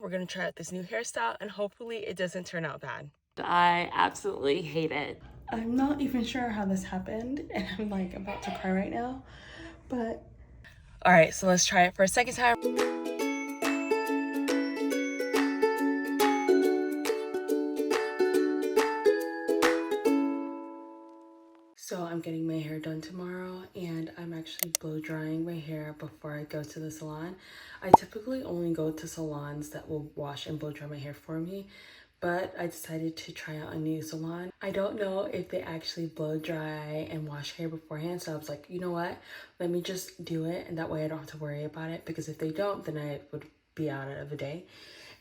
We're gonna try out this new hairstyle and hopefully it doesn't turn out bad. I absolutely hate it. I'm not even sure how this happened and I'm like about to cry right now, but all right, so let's try it for a second time. So I'm getting my hair done tomorrow and I'm actually blow drying my hair before I go to the salon. I typically only go to salons that will wash and blow dry my hair for me, but I decided to try out a new salon. I don't know if they actually blow dry and wash hair beforehand, so I was like, you know what, let me just do it, and that way I don't have to worry about it, because if they don't, then I would be out of a day.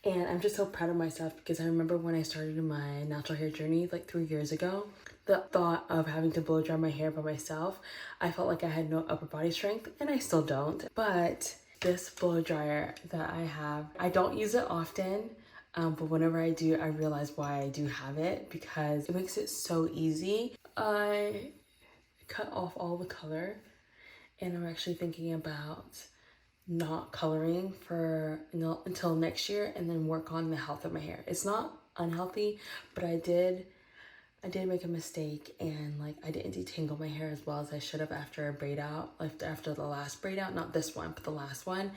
And I'm just so proud of myself because I remember when I started my natural hair journey like 3 years ago, the thought of having to blow dry my hair by myself, I felt like I had no upper body strength, and I still don't. But this blow dryer that I have, I don't use it often, but whenever I do, I realize why I do have it, because it makes it so easy. I cut off all the color, and I'm actually thinking about not coloring for until next year and then work on the health of my hair. It's not unhealthy, but I did make a mistake, and like I didn't detangle my hair as well as I should have after a braid out, like after the last braid out, not this one, but the last one.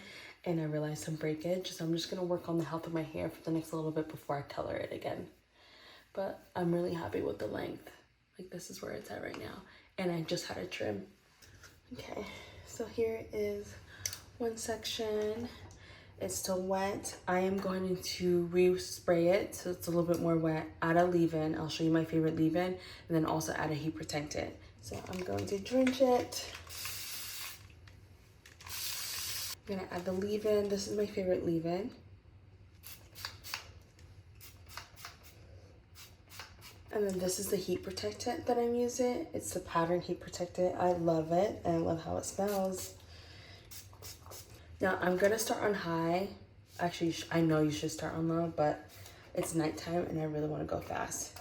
And I realized some breakage, so I'm just gonna work on the health of my hair for the next little bit before I color it again. But I'm really happy with the length. Like this is where it's at right now. And I just had a trim. Okay, so here is one section. It's still wet. I am going to re-spray it so it's a little bit more wet. Add a leave-in. I'll show you my favorite leave-in, and then also add a heat protectant. So I'm going to drench it. I'm gonna add the leave-in. This is my favorite leave-in. And then this is the heat protectant that I'm using. It's the pattern heat protectant. I love it, and I love how it smells. Now I'm gonna start on high. Actually, I know you should start on low, but it's nighttime and I really wanna go fast.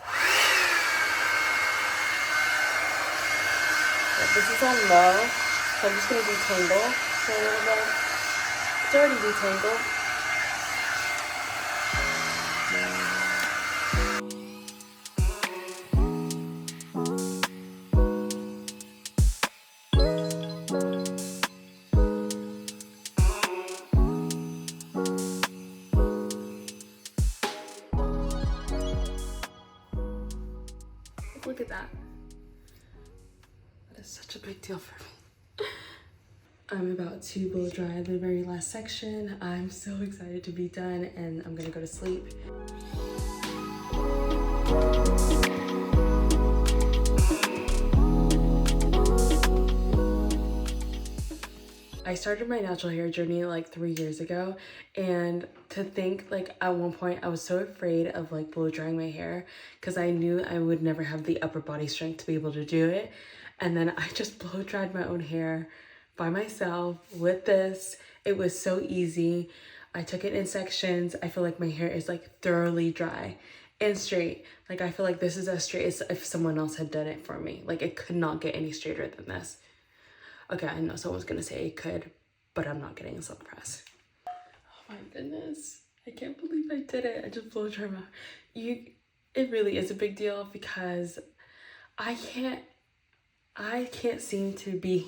But this is on low, so I'm just gonna detangle for a little bit. It's already detangled. Look at that. That is such a big deal for me. I'm about to blow dry the very last section. I'm so excited to be done, and I'm gonna go to sleep. I started my natural hair journey like 3 years ago, and to think like at one point I was so afraid of like blow drying my hair because I knew I would never have the upper body strength to be able to do it. And then I just blow dried my own hair by myself with this. It was so easy. I took it in sections. I feel like my hair is like thoroughly dry and straight. Like I feel like this is as straight as if someone else had done it for me. Like it could not get any straighter than this. Okay, I know someone's gonna say it could, but I'm not getting so impressed. Oh my goodness, I can't believe I did it. I just blow dry my it really is a big deal because I can't seem to be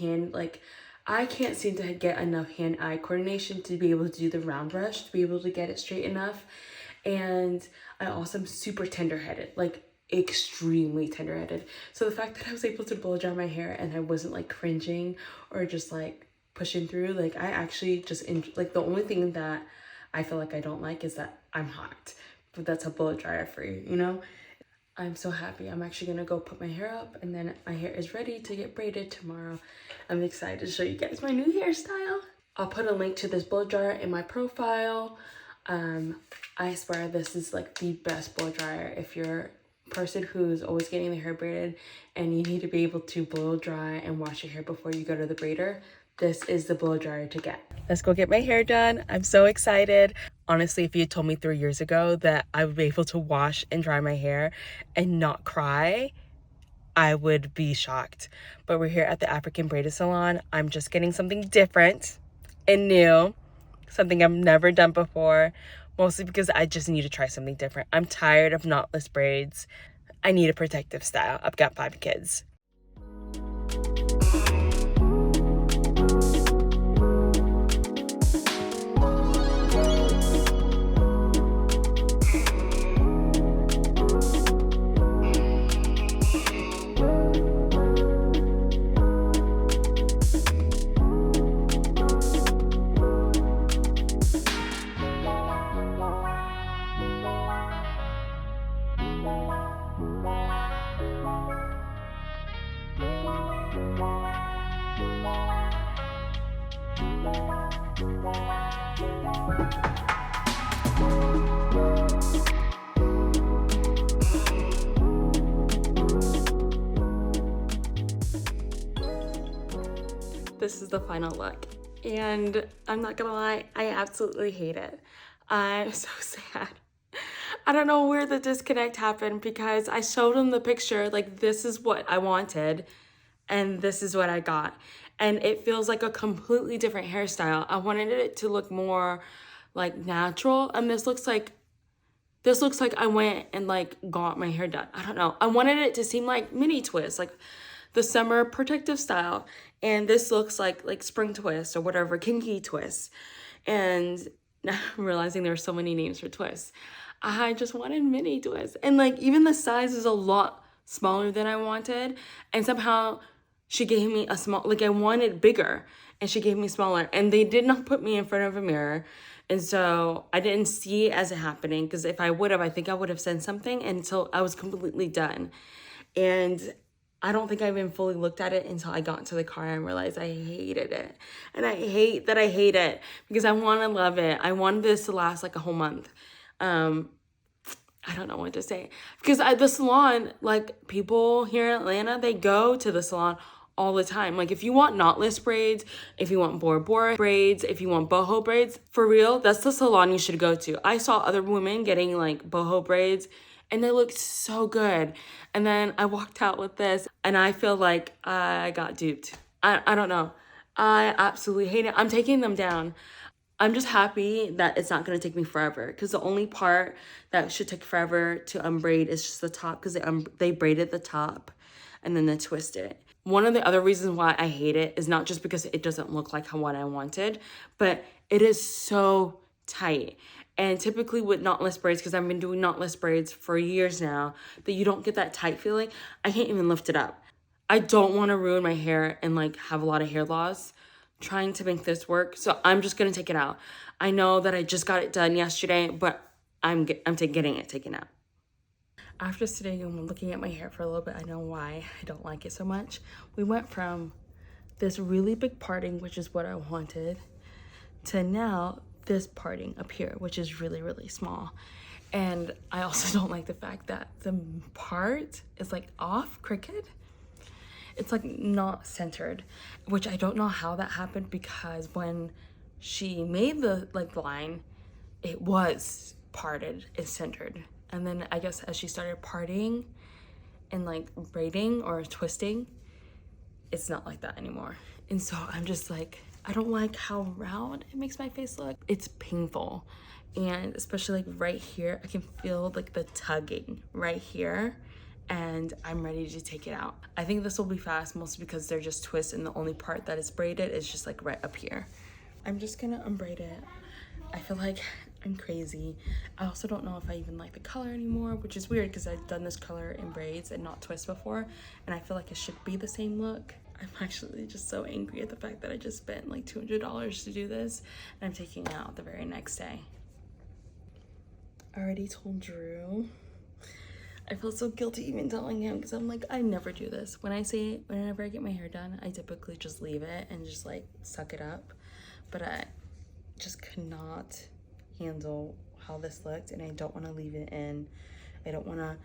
I can't seem to get enough hand-eye coordination to be able to do the round brush, to be able to get it straight enough. And I also am super tender-headed, like extremely tender-headed. So the fact that I was able to blow dry my hair and I wasn't like cringing or just like pushing through, like I actually just like the only thing that I feel like I don't like is that I'm hot, but that's a blow dryer for you, you know? I'm so happy. I'm actually gonna go put my hair up, and then my hair is ready to get braided tomorrow. I'm excited to show you guys my new hairstyle. I'll put a link to this blow dryer in my profile. I swear this is like the best blow dryer if you're person who's always getting their hair braided and you need to be able to blow dry and wash your hair before you go to the braider. This is the blow dryer to get. Let's go get my hair done. I'm so excited. Honestly, if you had told me 3 years ago that I would be able to wash and dry my hair and not cry, I would be shocked. But we're here at the African Braided Salon. I'm just getting something different and new, something I've never done before. mostly because I just need to try something different. I'm tired of knotless braids. I need a protective style. I've got 5 kids. This is the final look, and I'm not gonna lie, I absolutely hate it. I'm so sad. I don't know where the disconnect happened because I showed him the picture, like this is what I wanted and this is what I got. And it feels like a completely different hairstyle. I wanted it to look more like natural, and this looks like I went and like got my hair done. I don't know. I wanted it to seem like mini twist, like the summer protective style. And this looks like spring twist or whatever, kinky twist. And now I'm realizing there are so many names for twists. I just wanted mini twists. And like even the size is a lot smaller than I wanted. And somehow she gave me a small, like I wanted bigger and she gave me smaller. And they did not put me in front of a mirror. And so I didn't see it as it happening, because if I would have, I think I would have said something until I was completely done. And I don't think I even fully looked at it until I got into the car and realized I hated it. And I hate that I hate it because I want to love it. I wanted this to last like a whole month. I don't know what to say. Because the salon, like people here in Atlanta, they go to the salon all the time. Like if you want knotless braids, if you want Bora Bora braids, if you want boho braids, for real, that's the salon you should go to. I saw other women getting like boho braids and they looked so good. And then I walked out with this and I feel like I got duped. I don't know. I absolutely hate it. I'm taking them down. I'm just happy that it's not going to take me forever, because the only part that should take forever to unbraid is just the top, because they braided the top and then they twist it. One of the other reasons why I hate it is not just because it doesn't look like what I wanted, but it is so tight. And typically with knotless braids, because I've been doing knotless braids for years now, that you don't get that tight feeling. I can't even lift it up. I don't want to ruin my hair and like have a lot of hair loss trying to make this work. So I'm just gonna take it out. I know that I just got it done yesterday, but I'm getting it taken out. After sitting and looking at my hair for a little bit, I know why I don't like it so much. We went from this really big parting, which is what I wanted, to now this parting up here, which is really, really small. And I also don't like the fact that the part is like off crooked. It's like not centered, which I don't know how that happened, because when she made the like line, it was parted and centered. And then I guess as she started parting and like braiding or twisting, it's not like that anymore. And so I'm just like, I don't like how round it makes my face look. It's painful. And especially like right here, I can feel like the tugging right here. And I'm ready to take it out. I think this will be fast, mostly because they're just twists and the only part that is braided is just like right up here. I'm just gonna unbraid it. I feel like I'm crazy. I also don't know if I even like the color anymore, which is weird because I've done this color in braids and not twists before, and I feel like it should be the same look. I'm actually just so angry at the fact that I just spent like $200 to do this, and I'm taking it out the very next day. I already told Drew. I feel so guilty even telling him, because I'm like, I never do this. Whenever I get my hair done, I typically just leave it and just like suck it up. But I just could not handle how this looked, and I don't want to leave it in. I don't want to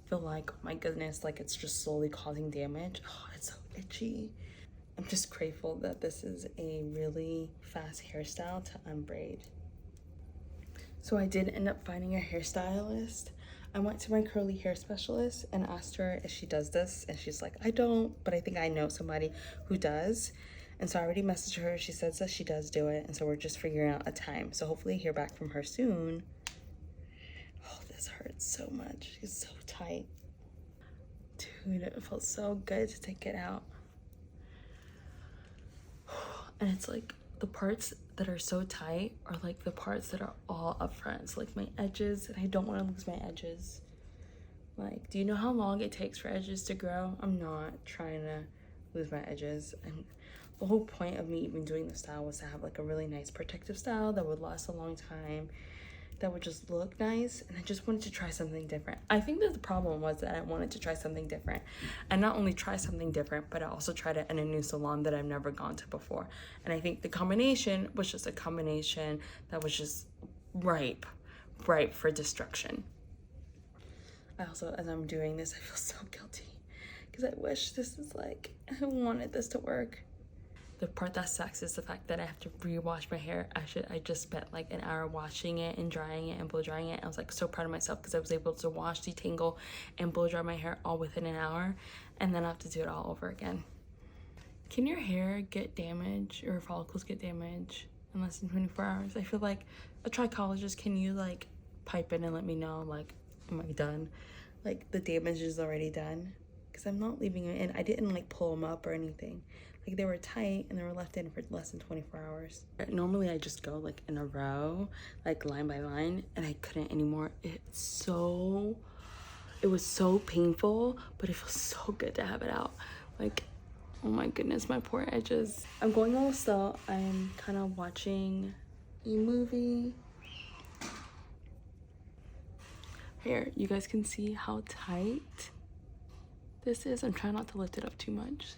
feel like, oh my goodness, like it's just slowly causing damage. Oh, it's so itchy. I'm just grateful that this is a really fast hairstyle to unbraid. So I did end up finding a hairstylist. I went to my curly hair specialist and asked her if she does this, and she's like, I don't, but I think I know somebody who does. And so I already messaged her. She says that she does do it, and so we're just figuring out a time. So hopefully I hear back from her soon. so much. It's so tight. Dude, it felt so good to take it out. And it's like the parts that are so tight are like the parts that are all up front. So like my edges, and I don't want to lose my edges. Like, do you know how long it takes for edges to grow? I'm not trying to lose my edges. And the whole point of me even doing the style was to have like a really nice protective style that would last a long time, that would just look nice. And I just wanted to try something different. I think that the problem was that I wanted to try something different, and not only try something different, but I also tried it in a new salon that I've never gone to before. And I think the combination was just a combination that was just ripe for destruction. I also, as I'm doing this, I feel so guilty because I wish this is like, I wanted this to work. The part that sucks is the fact that I have to re-wash my hair. I just spent like an hour washing it and drying it and blow drying it. I was like so proud of myself because I was able to wash, detangle, and blow dry my hair all within an hour, and then I have to do it all over again. Can your hair get damaged or follicles get damaged in less than 24 hours? I feel like a trichologist, can you like pipe in and let me know, like, am I done? Like the damage is already done? Because I'm not leaving it in. I didn't like pull them up or anything. Like they were tight and they were left in for less than 24 hours. Normally I just go like in a row, like line by line, and I couldn't anymore. It was so painful, but it feels so good to have it out. Like, oh my goodness, my poor edges. I'm going all slow. I'm kind of watching a movie. Here, you guys can see how tight this is. I'm trying not to lift it up too much,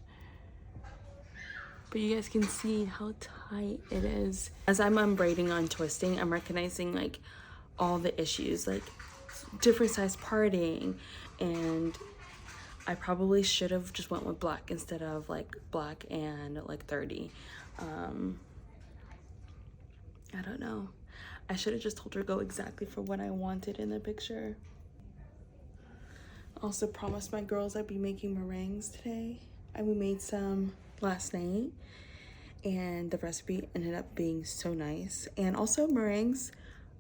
but you guys can see how tight it is. As I'm unbraiding, untwisting, I'm recognizing like all the issues, like different size parting, and I probably should have just went with black instead of like black and like 30. I don't know. I should have just told her to go exactly for what I wanted in the picture. Also promised my girls I'd be making meringues today. We made some last night, and the recipe ended up being so nice. And also meringues,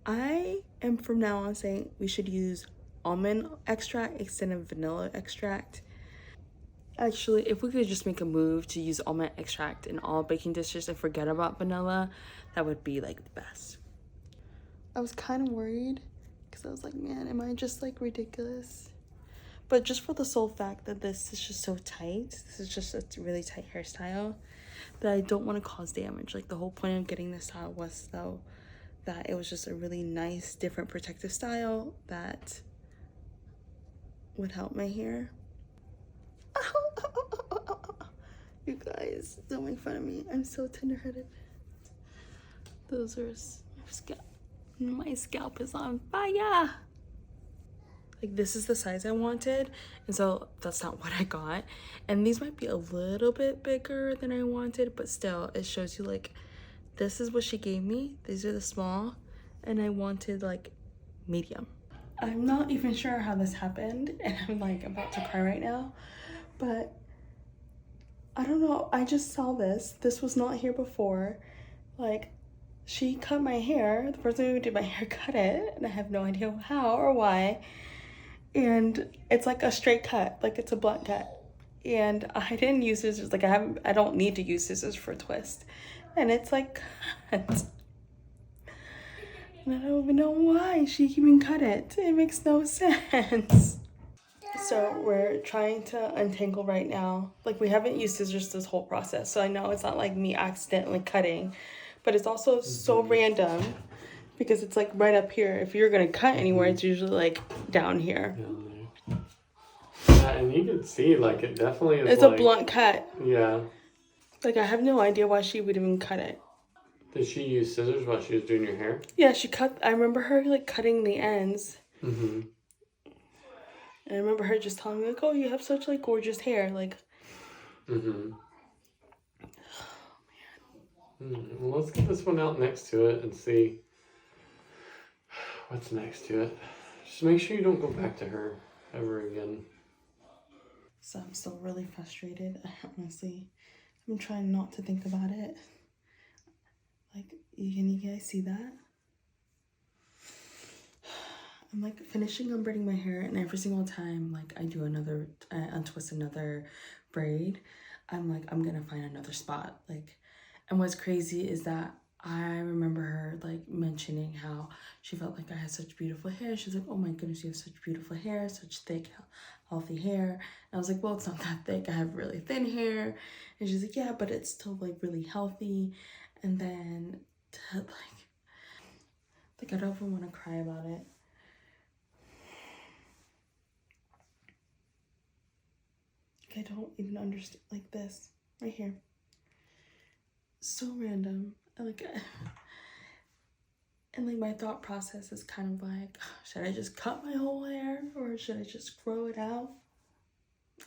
I am from now on saying we should use almond extract instead of vanilla extract. Actually, if we could just make a move to use almond extract in all baking dishes and forget about vanilla, that would be like the best. I was kind of worried because I was like, man, am I just like ridiculous? But just for the sole fact that this is just so tight, this is just a really tight hairstyle, that I don't want to cause damage. Like the whole point of getting this style was though that it was just a really nice, different protective style that would help my hair. You guys, don't make fun of me. I'm so tenderheaded. Those are my scalp is on fire. Like this is the size I wanted, and so that's not what I got. And these might be a little bit bigger than I wanted, but still it shows you like this is what she gave me. These are the small, and I wanted like medium. I'm not even sure how this happened, and I'm like about to cry right now, but I don't know. I just saw this. This was not here before. Like, she cut my hair. The person who did my hair cut it, and I have no idea how or why. And it's like a straight cut, like it's a blunt cut. And I didn't use scissors. Like I don't need to use scissors for a twist. And it's like cut. And I don't even know why she even cut it. It makes no sense. So we're trying to untangle right now. Like we haven't used scissors this whole process, so I know it's not like me accidentally cutting, but it's also so random because it's like right up here. If you're gonna cut anywhere, it's usually like down here. Yeah, and you can see like it definitely is. It's like a blunt cut. Yeah. Like I have no idea why she would even cut it. Did she use scissors while she was doing your hair? Yeah, she cut. I remember her like cutting the ends. And I remember her just telling me like, "Oh, you have such like gorgeous hair." Like. Oh man. Well, let's get this one out next to it and see what's next to it. Just make sure you don't go back to her ever again. So I'm still really frustrated. Honestly, I'm trying not to think about it. Like, can you guys see that? I'm like finishing unbraiding my hair, and every single time like I do another, untwist another braid, I'm like, I'm gonna find another spot. Like, and what's crazy is that I remember her like mentioning how she felt like I had such beautiful hair. She's like, oh my goodness, you have such beautiful hair, such thick, healthy hair. And I was like, well, it's not that thick. I have really thin hair. And she's like, yeah, but it's still like really healthy. And then to, like I don't even want to cry about it. I don't even understand, like this right here, so random. And like my thought process is kind of like, should I just cut my whole hair or should I just grow it out?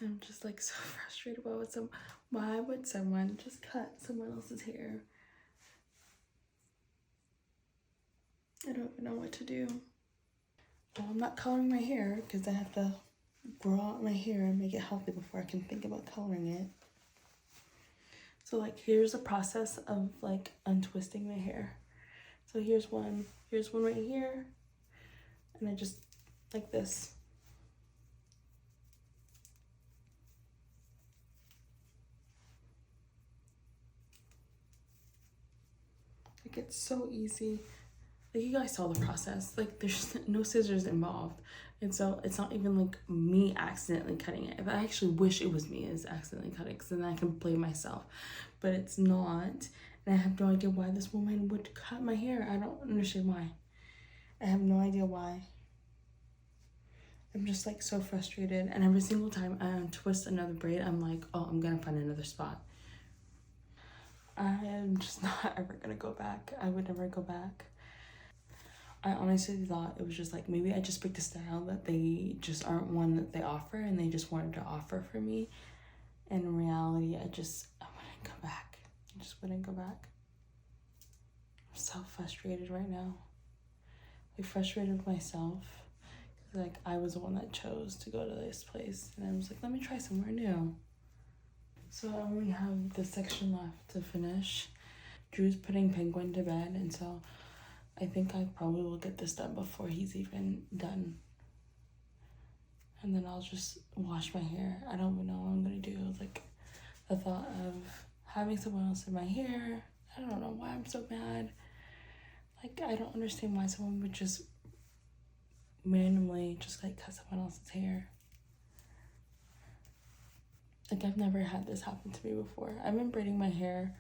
I'm just like so frustrated about why would someone just cut someone else's hair? I don't even know what to do. Well, I'm not coloring my hair because I have to grow out my hair and make it healthy before I can think about coloring it. So like here's a process of like untwisting my hair. So here's one right here, and I just like this. Like it's so easy. Like you guys saw the process. Like there's no scissors involved, and so it's not even like me accidentally cutting it. If I actually wish it was me as accidentally cutting, because then I can blame myself, but it's not. And I have no idea why this woman would cut my hair. I don't understand why. I have no idea why. I'm just like so frustrated, and every single time I untwist another braid, I'm like, oh, I'm gonna find another spot. I am just not ever gonna go back. I would never go back. I honestly thought it was just like, maybe I just picked a style that they just aren't one that they offer and they just wanted to offer for me. And in reality, I wouldn't go back. I just wouldn't go back. I'm so frustrated right now. Like frustrated with myself. Like I was the one that chose to go to this place, and I was like, let me try somewhere new. So I only have this section left to finish. Drew's putting Penguin to bed, and so I think I probably will get this done before he's even done. And then I'll just wash my hair. I don't even know what I'm gonna do. Like the thought of having someone else in my hair, I don't know why I'm so mad. Like I don't understand why someone would just randomly just like cut someone else's hair. Like I've never had this happen to me before. I've been braiding my hair,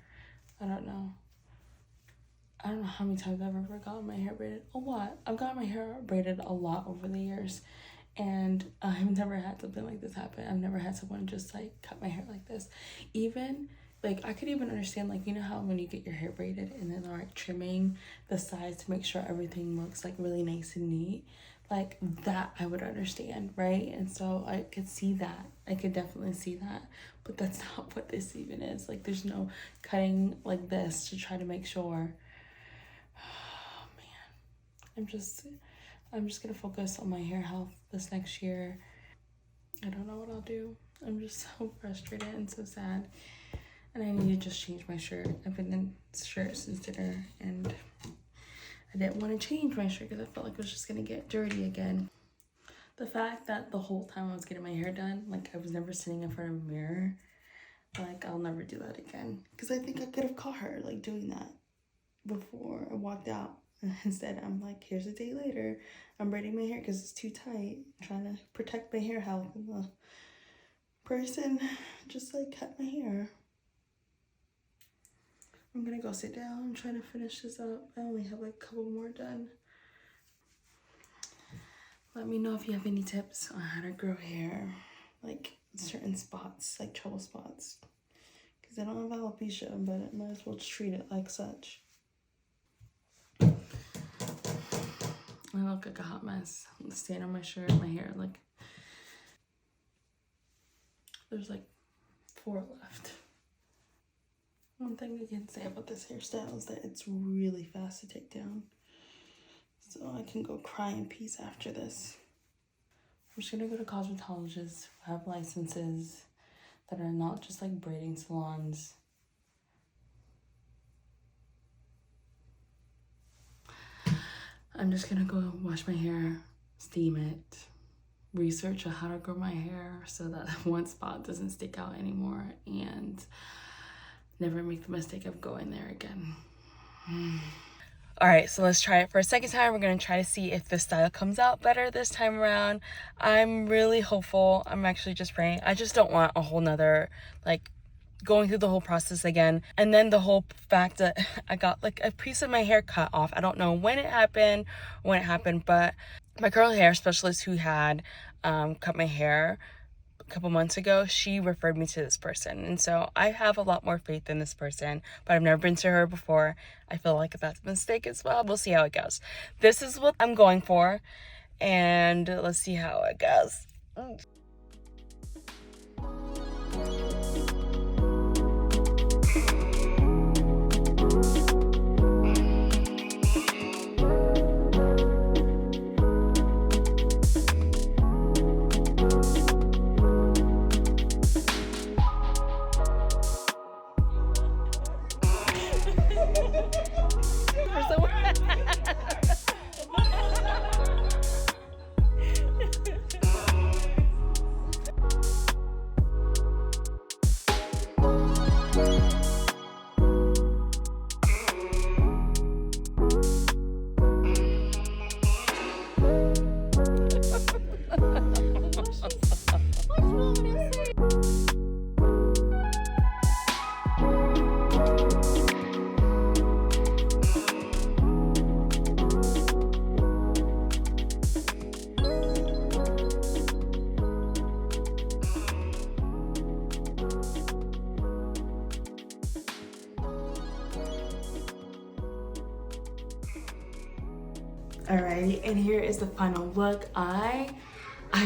I don't know how many times I've ever gotten my hair braided. A lot. I've gotten my hair braided a lot over the years, and I've never had something like this happen. I've never had someone just like cut my hair like this. Even like I could even understand, like, you know how when you get your hair braided and then they're like trimming the sides to make sure everything looks like really nice and neat, like that I would understand, right? And so I could see that. I could definitely see that, but that's not what this even is. Like there's no cutting like this to try to make sure. Oh man, I'm just gonna focus on my hair health this next year. I don't know what I'll do. I'm just so frustrated and so sad, and I need to just change my shirt. I've been in shirt since dinner, and I didn't want to change my shirt because I felt like it was just gonna get dirty again. The fact that the whole time I was getting my hair done, like I was never sitting in front of a mirror, like I'll never do that again. Because I think I could have caught her like doing that before I walked out. Instead, I'm like, here's a day later. I'm braiding my hair because it's too tight. I'm trying to protect my hair health. And the person just like cut my hair. I'm gonna go sit down and try to finish this up. I only have like a couple more done. Let me know if you have any tips on how to grow hair, like certain spots, like trouble spots. Because I don't have alopecia, but I might as well just treat it like such. I look like a hot mess. I'm standing on my shirt, my hair, like there's like 4 left. One thing I can say about this hairstyle is that it's really fast to take down. So I can go cry in peace after this. I'm just gonna go to cosmetologists who have licenses that are not just like braiding salons. I'm just gonna go wash my hair steam it, research on how to grow my hair so that one spot doesn't stick out anymore, and never make the mistake of going there again. All right, so let's try it for a second time. We're gonna try to see if the style comes out better this time around. I'm really hopeful. I'm actually just praying. I just don't want a whole nother, like, going through the whole process again. And then the whole fact that I got like a piece of my hair cut off. I don't know when it happened, but my curly hair specialist who had cut my hair a couple months ago, she referred me to this person, and so I have a lot more faith in this person, but I've never been to her before. I feel like that's a mistake as well. We'll see how it goes. This is what I'm going for, and let's see how it goes. Alrighty, and here is the final look. I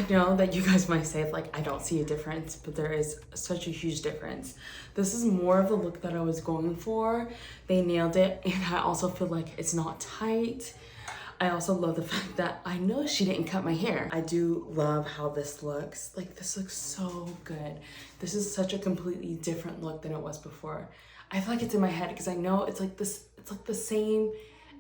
know that you guys might say like I don't see a difference, but there is such a huge difference. This is more of the look that I was going for. They nailed it, and I also feel like it's not tight. I also love the fact that I know she didn't cut my hair. I do love how this looks. Like, this looks so good. This is such a completely different look than it was before. I feel like it's in my head because I know it's like this, it's like the same,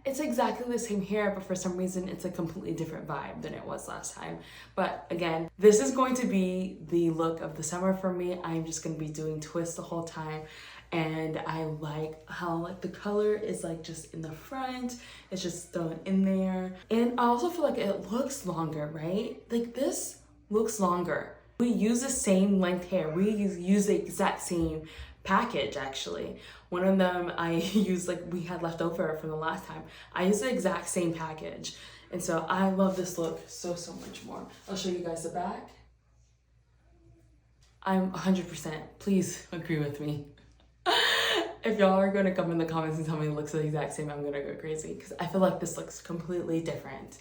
it's exactly the same hair, but for some reason it's a completely different vibe than it was last time. But again, this is going to be the look of the summer for me. I'm just gonna be doing twists the whole time. And I like how like the color is like just in the front, it's just thrown in there. And I also feel like it looks longer, right? Like this looks longer. We use the same length hair. We use the exact same package actually. One of them I used, like we had left over from the last time. I used the exact same package. And so I love this look so much more. I'll show you guys the back. I'm 100%, please agree with me. If y'all are gonna come in the comments and tell me it looks the exact same, I'm gonna go crazy because I feel like this looks completely different.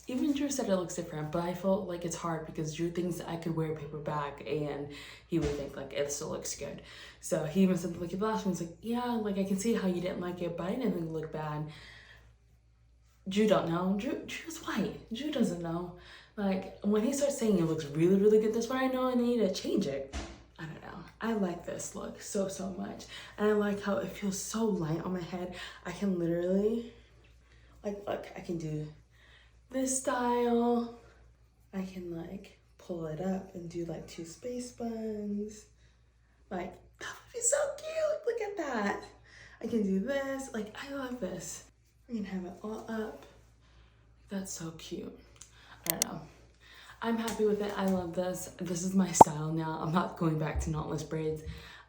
Even Drew said it looks different, but I feel like it's hard because Drew thinks I could wear a paper bag and he would think like it still looks good. So he even said like the last one, he's like, yeah, like I can see how you didn't like it, but I didn't think it looked bad. Drew don't know. Drew's white. Drew doesn't know. Like when he starts saying it looks really good, that's when I know I need to change it. I don't know. I like this look so much. And I like how it feels so light on my head. I can literally, like, look, I can do this style. I can like pull it up and do like 2 space buns. Like, that would be so cute. Look at that. I can do this. Like, I love this. I can have it all up. That's so cute. I don't know. I'm happy with it. I love this. This is my style now. I'm not going back to knotless braids.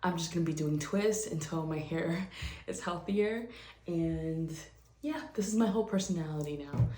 I'm just gonna be doing twists until my hair is healthier. And yeah, this is my whole personality now.